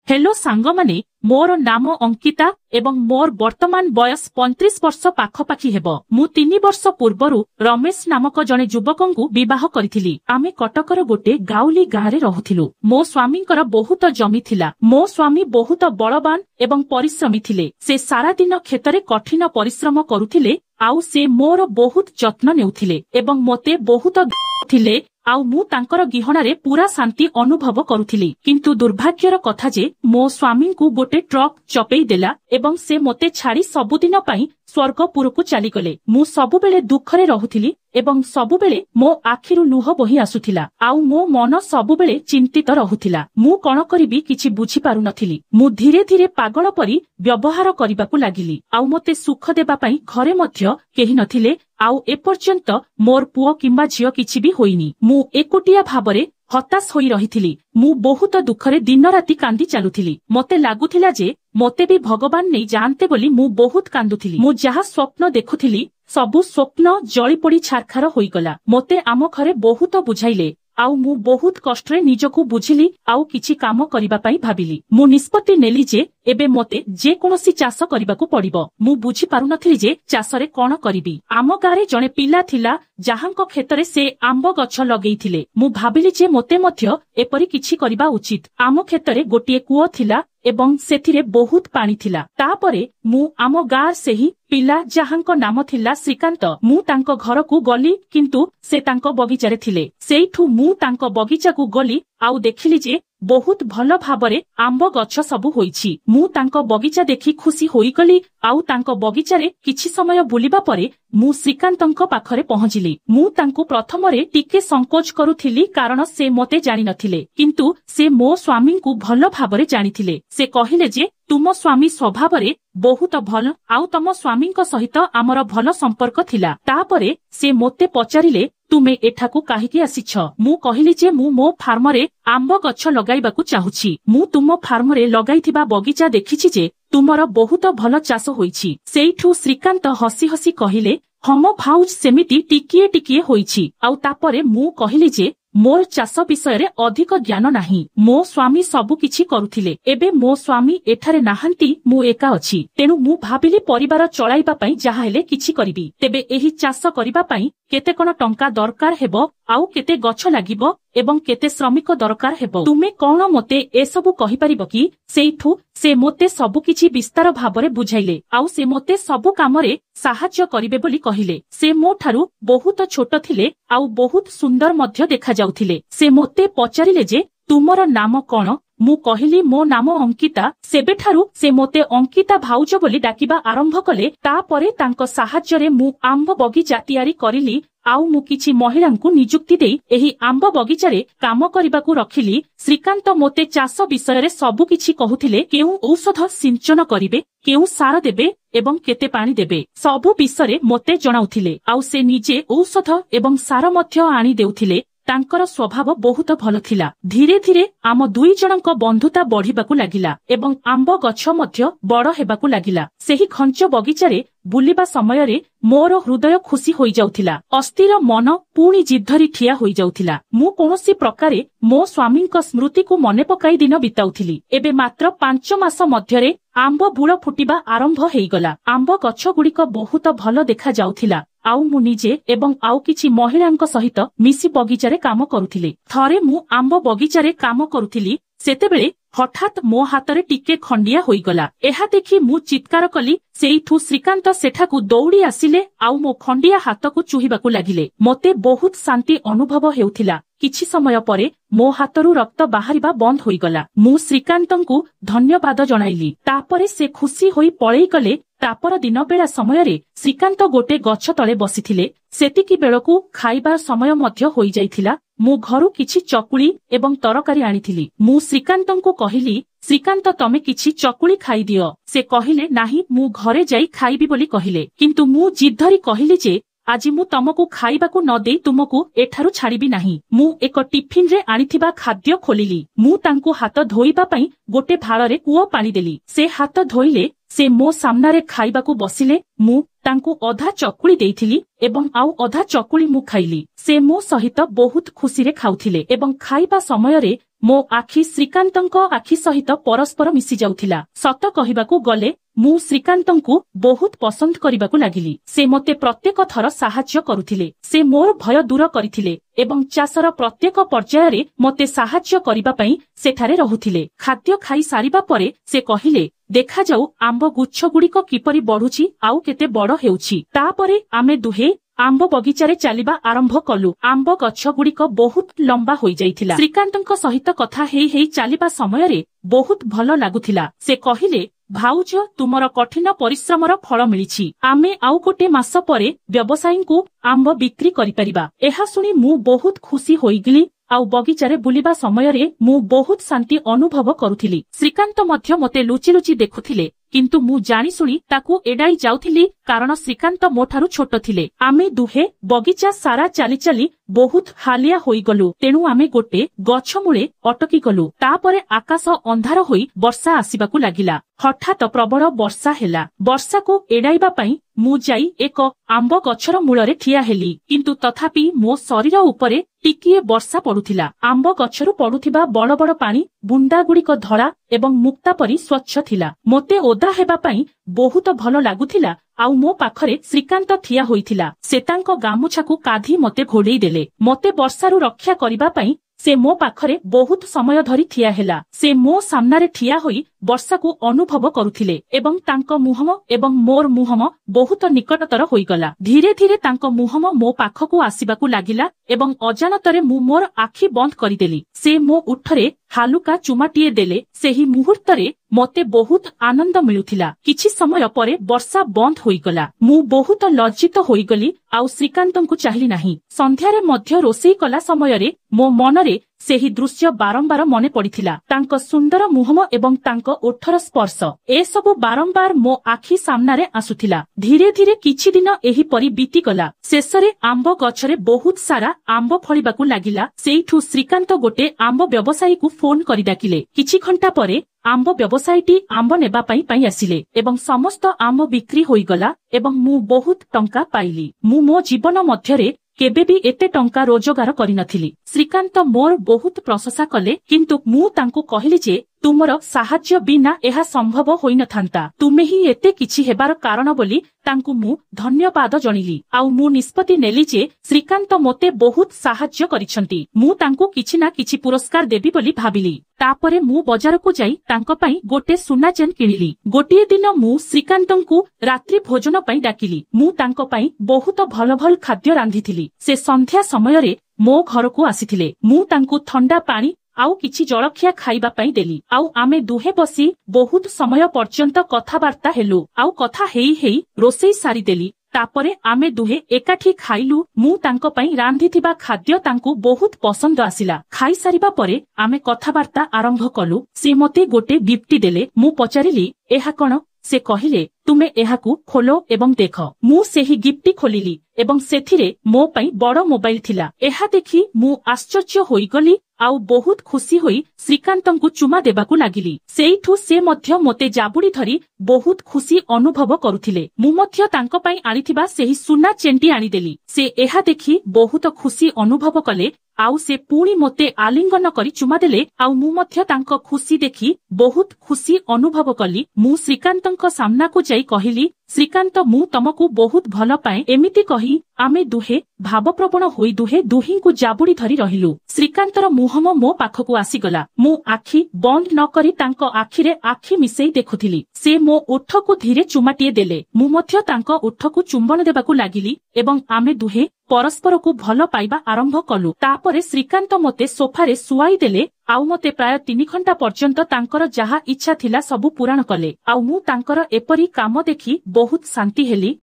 Hello सांग माने मोर नाम अंकिता एवं मोर वर्तमान बयस 35 वर्ष पाखपाखी हेब। मु 3 वर्ष पूर्वरु रमेश नामक जने युवकंकु विवाह करिथिली। आमे कटकर गोटे गाउली गाँरे रहुथिलु। मो स्वामींकर बहुत जमी थिला। मो स्वामी बहुत बलवान एवं परिश्रमी थिले। से सारा दिन खेतरे कठिन परिश्रम करुथिले आउ से मोर बहुत जत्न नेउथिले एवं मोते बहुत थिले आउ मु तांकर गिहणारे पूरा शांति अनुभव करुथिली। किंतु दुर्भाग्यर कथा जे मो स्वामी को गोटे ट्रक चपेई देला एवं से मोते छाड़ी सबुदिन पई स्वर्गपुरकु चली गले। मु सबुबेले दुखरे रहुथिली एवं सबुबेले मो आखिरु लुह बही आसुथिला आउ मो मन सबुबेले चिंतित रहुथिला। मु कोन करिबी किछि बुझी पारु नथिली। मु धीरे धीरे पागल परी व्यवहार करिबाकु लागिली आउ मते सुख देबा पई घरे मध्य केही नथिले आउ एपर्यंत मोर पुओ किंबा झियो किछि भी होइनी। मु एकोटिया भाबरे हताश होई रहिथिली। मु बहुत दुखरे दिन राति कांदी चालुथिली। मते लागुथिला जे मते भी भगवान नै जानते बोली मु बहुत कांदुथिली। मु जहा स्वप्न देखुथिली सबु स्वप्न जळी पड़ी छारखार होईगला। मते आम घरे बहुत बुझाइले आउ मु बहुत कष्टरे निजको बुझिली आउ किछि काम करिबा पई भाबिली। मु निष्पत्ति नेली जे एबे मते जे कोनोसी चाष करिबाकू पड़िबो। मु बुझी पारु नथिली जे चाषरे कोन करिबी। आम गारे जणे पिला थिला जाहांको खेतरे से आंब गछ लगेइथिले। मु भाबिली जे मते मध्य एपरि किछि करिबा उचित। आम खेतरे गोटिए कुओ थिला एवं सेथिरे बहुत पानी थिला। तापरे मु आम गार सेही पिला जाहांको नाम थिला श्रीकांत मु तांको घरकू गली किंतु से तांको बगीचारे थिले। सेइठु मु तांको बगीचाकू गली आउ देखिली जे बहुत भल भाबरे आंब गछ सबु होईछि। मु तांको बगीचा देखि खुशी होई गली आउ तांको बगीचारे किछि समय बुलिबा परे मु श्रीकांतंको पाखरे पहुंचिली। मु तांको प्रथमरे टिके संकोच करुथिली कारण से मते जानि नथिले किंतु से मो स्वामी को भल भाबरे जानिथिले। से कहिले जे तुम स्वामी स्वभावरे बहुत भल आउ तम स्वामींको सहित आमर भल संपर्क थिला। तापरे से मोते पचारिले तुमे एठाकू काहिकी आसीछ। मु कहिली जे मु मो फार्मरे आंब गछ लगाइबाकू चाहुछि। मु तुम फार्मरे लगाइथिबा बगीचा देखिछि जे तुमर बहुत भल चाष होईछि। सेइठू श्रीकांत हसी हसी कहिले हम भाउज सेमिति टिकिए टिकिए होईछि। आउ तापरे मु कहिली जे मोर चाष विषय रे अधिक ज्ञान नाही। मो स्वामी सबु किछि करुथिले। एबे मो स्वामी एठारे नाहांती मु एका अछि। तेनु मु भाबिली परिवार चलाइबा पई जाहा हेले किछि करिबी। तेबे एही चाष करिबा पई केते कोन टंका दरकार हेबो आउ केते गछ लागिबो एवं केते श्रमिक दरकार हेबो। तुमे कोन मते ए सबु कहि परिबो कि? सेइठू से मोते सबु किछि विस्तार भाबरे बुझाइले आउ से मोते सबु कामरे साहाय्य करिवे बोली कहिले। से मो ठारू बहुत छोट थिले आउ बहुत सुंदर मध्य देखा जाउथिले। से मोते पचारिले जे तुमर नाम कोन? मु कहिली मो नाम अंकिता। सेबेठारू से मोते अंकिता भाउज बोली डाकिबा आरंभ कले। तापरे तांको साहाय्यरे मु आंब बगीचा तयारी करिली आउ मु किछि महिलांकु नियुक्ति देई एही आंब बगीचारे काम करिबाकू रखिली। श्रीकांत मोते चाष विषय रे सबु किछि कहुथिले। केउ औषध सिंचन करिवे, केउ सार देबे एवं केते पानी देबे सबु विषय मोते जणाउथिले। आउ से निजे औषध एवं सार मध्य आनी देउथिले। तांकर स्वभाव बहुत भल थिला। धीरे धीरे आम दुई जनक बंधुता बढ़िबाकू लागिला एवं आंब गछ मध्य बड़ हेबाकू लागिला। सेही खंच बगीचारे बुलिबा समयरे मोर हृदय खुशी होई जाउथिला। अस्थिर मन पुणी जिद्धरी ठिया होई जाउथिला। मु कोनोसी प्रकारे मो स्वामींक स्मृति को मने पकाई दिन बिताउथिली। एबे मात्र 5 मास मध्यरे आंब बूळ फुटिबा आरंभ हेइगला। आंब गछ गुड़िक बहुत भल देखा जाउथिला। आउ मु निजे एवं आउ किछि महिलांक सहित मिसी बगीचारे काम करुथिले। थरे मु आंब बगीचारे काम करुथिली सेतेबेले हठात मो हातरे टिके खंडिया होईगला। एहा देखि मु चित्कार कली। सेइठू श्रीकांत सेठाकू दौड़ी आसिले आउ मो खंडिया हातकू चुहिबाकू लागिले। मते बहुत शांति अनुभव हेउथिला। किछि समय परे मो हातरू रक्त बाहरिबा बंद होईगला। मु श्रीकांतंकू धन्यवाद जणाइली। तापरे से खुशी होई पळेई गले। तापर दिन बेला समयरे श्रीकांत गोटे गछ तळे बसिथिले। सेतिकी बेळकू खाइबा समय मध्य होई जाइथिला। मु घरु किछि चकुली एवं तरकारी आनिथिली। मु श्रीकांतंकू कहिली श्रीकांत तमे किछि चकुली खाइ दियो। से कहिले नाही मु घरे जाई खाइबी बोली कहिले। किंतु मु जिद्धरी कहिली जे आज मु तमकू खाइबाकू न देई तुमकू एठारू छाड़िबी नाही। मु एक टिफिन रे आनिथिबा खाद्य खोलिली। मु तांकू हाथ धोइबा पई गोटे भाଳରେ कूओ पानी देली। से हाथ धोइले। से मो सामनारे खाइबाकू बसिले। मु तांकू अधा चकुली देइथिली एवं आउ अधा चकुली मु खाइली। से मो सहित बहुत खुशी रे खाउथिले एवं खाइबा समयरे मो आखि श्रीकांतଙ୍କ आखि सहित परस्पर मिसी जाउथिला। सत कहिबाकू गले मु श्रीकांतଙ୍କୁ बहुत पसंद करिबाकू लागिली। से मते प्रत्येक थर साहाय्य करुथिले। से मोर भय दूर करिथिले एवं चासर प्रत्येक पर्याୟରେ मते साहाय्य करिबा पई सेठारे रहुथिले। खाद्य खाई सारिबा परे से कहिले देखा जाऊ आंब गुच्छ गुड़िक किपरि बढ़ुछि आउ केते बड़ हेउछि। तापरे आमे दुहे आंब बगीचारे चलिबा आरंभ कलु। आंब गछ गुड़िक बहुत लंबा होई जाइथिला। श्रीकांतଙ୍କ सहित कथा हेई हेई चलिबा समयरे बहुत भल लागुथिला। से कहिले भाउज तुमर कठिन परिश्रमर फल मिलिछि। आमे आउ गोटे मास परे व्यवसायीଙ୍କୁ आंब बिक्री करि परिबा। एहा सुनी मु बहुत खुशी होइगिली। आउ बगीचारे बुलिबा समयरे मु बहुत शांति अनुभव करुथिली। श्रीकांत मध्य मते लुचि लुचि देखुथिले, किंतु मु जानी सुनी ताकू एडाई जाउथिली कारण श्रीकांत मोठारु छोट थिले। आमे दुहे बगीचा सारा चाली चाली बहुत हालिया होई गलु। तेणु आमे गोटे गछ मूले अटकी गलु। तापरे आकाश अंधार होई वर्षा आसिबाकू लागिला। हठात प्रबल वर्षा हेला। वर्षा को एडाइबा पई मु जाई एक आंब गछर मूलरे ठिया हेली, किंतु तथापि मो शरीर उपरे टिकिए वर्षा पडुथिला। आंब गछरु पडुथिबा बड़ बड़ पानी बुंदा गुड़िक धड़ा एवं मुक्ता परी स्वच्छ थिला। मोते ओदा हेबा पई बहुत भल लागुथिला। आउ मो पाखरे श्रीकांत ठिया होइथिला। से तांको गामुछाकू काधी मते घोड़ेई देले। मते वर्षारु रक्षा करिबा पई से मो पाखरे बहुत समय धरी ठिया हेला। से मो सामनारे ठिया होई वर्षा को अनुभव करुथिले एवं तांको मुहम एवं मोर मुहम बहुत निकटतर होईगला। धीरे धीरे तांको मुहम मो पाखकू आसिबाकू लागिला एवं अजानतरे मु मोर आखि बंद करिदेली। से मो उठरे हालुका चुमाटिए देले। सेही मुहूर्तरे मते बहुत आनंद मिलुथिला। किछि समय परे वर्षा बंद होईगला। मु बहुत लज्जित होईगली आउ श्रीकांतଙ୍କୁ चाहिली नाही। संध्यारे मध्य रोषेई कला समयरे मो मनरे सेही दृश्य बारंबार मने पड़िथिला। तांको सुंदर मुहम एवं तांको ओठर स्पर्श ए सबु बारंबार मो आखि सामनारे आसुथिला। धीरे धीरे किछि दिन एही परि बीती गला। शेषरे आंब गछरे बहुत सारा आंब फळिबाकू लागिला। सेइठु श्रीकांत गोटे आंब व्यवसायीकू फोन करि डाकिले। किछि घंटा परे आंब व्यवसायीटी आंब नेबा पई आसिले एवं समस्त आंब बिक्री होईगला एवं मु बहुत टंका पाइली। मु मो जीवन मध्यरे केबे भी एते टंका रोजगार करिनथिली। श्रीकांत मोर बहुत प्रशंसा कले, किंतु मु तांकू कहिली जे तुमर साहाय्य बिना एहा संभव होई नथांता। तुमे ही एते किछि हेबार कारण बोली तांकू मु धन्यवाद जणिली। आउ मु निष्पत्ति नेली जे श्रीकांत मोते बहुत साहाय्य करिसंती। मु तांकू किछि ना किछि पुरस्कार देबी बोली भाबिली। तापरे मु बजार को जाई तांको पई गोटे सुना चेन किनिली। गोटिए दिन मु श्रीकांतଙ୍କୁ रात्रि भोजन पई डाकिली। मु तांको पई बहुत भल भल खाद्य रांधिथिली। से संध्या समयरे मो घरकू आसिथिले। मु तांकू ठंडा पानी आउ किछि जलखिया खाइबा पई देली। आउ आमे दुहे बसी बहुत समय पर्यंत कथाबार्ता हेलु। आउ कथा हेई हेई रोषेई सारी देली। तापरे आमे दुहे एकाठी खाइलु। मु तांको पई रांधिथिबा खाद्य तांकू बहुत पसंद आसिला। खाई सारिबा परे आमे कथाबार्ता आरंभ कलु। से मते गोटे गिफ्ट देले। मु पचारिली एहा कोन? से कहिले तुमे एहाकू खोलो एवं देख। मु सेही गिफ्ट खोलिली एवं सेथिरे मो पई बड़ मोबाइल थिला। एहा देखि मु आश्चर्य होईगली आउ बहुत खुशी होई श्रीकांतଙ୍କୁ चुमा देबाकू लागिली। सेइठु से मध्य मोते जाबुड़ी धरी बहुत खुशी अनुभव करुथिले। मु मध्य तांको पई आनिथिबा सेही सुना चेंटी आनिदेली। से एहा देखि बहुत खुशी अनुभव कले आउ से पुणी मोते आलिंगन करी चुमा देले। आउ मु मध्य तांको खुशी देखि बहुत खुशी अनुभव कली। मु श्रीकांतଙ୍କ सामनाकू जाई कहिली, श्रीकांत मु तमकू बहुत भल पाए। एमिति कही आमे दुहे भावप्रवण होई दुहे दुहिंकू जाबुड़ी धरी रहिलु। श्रीकांतर मुहम मो पाखकू आसीगला। मु आखि बंद न करी तांको आखिरे आखि मिसेई देखुथिली। से मो ओठकू धीरे चुमाटिए देले। मु मध्य तांको ओठकू चुंबन देबाकू लागिली एवं आमे दुहे परस्परकू भल पाइबा आरंभ कलु। तापरे श्रीकांत मते सोफारे सुआई देले। आउ मते प्राय 3 घंटा पर्यंत तांकर जहा इच्छा थिला सबु पुराण कले। आउ मु तांकर एपरी काम देखि बहुत शांति हेली।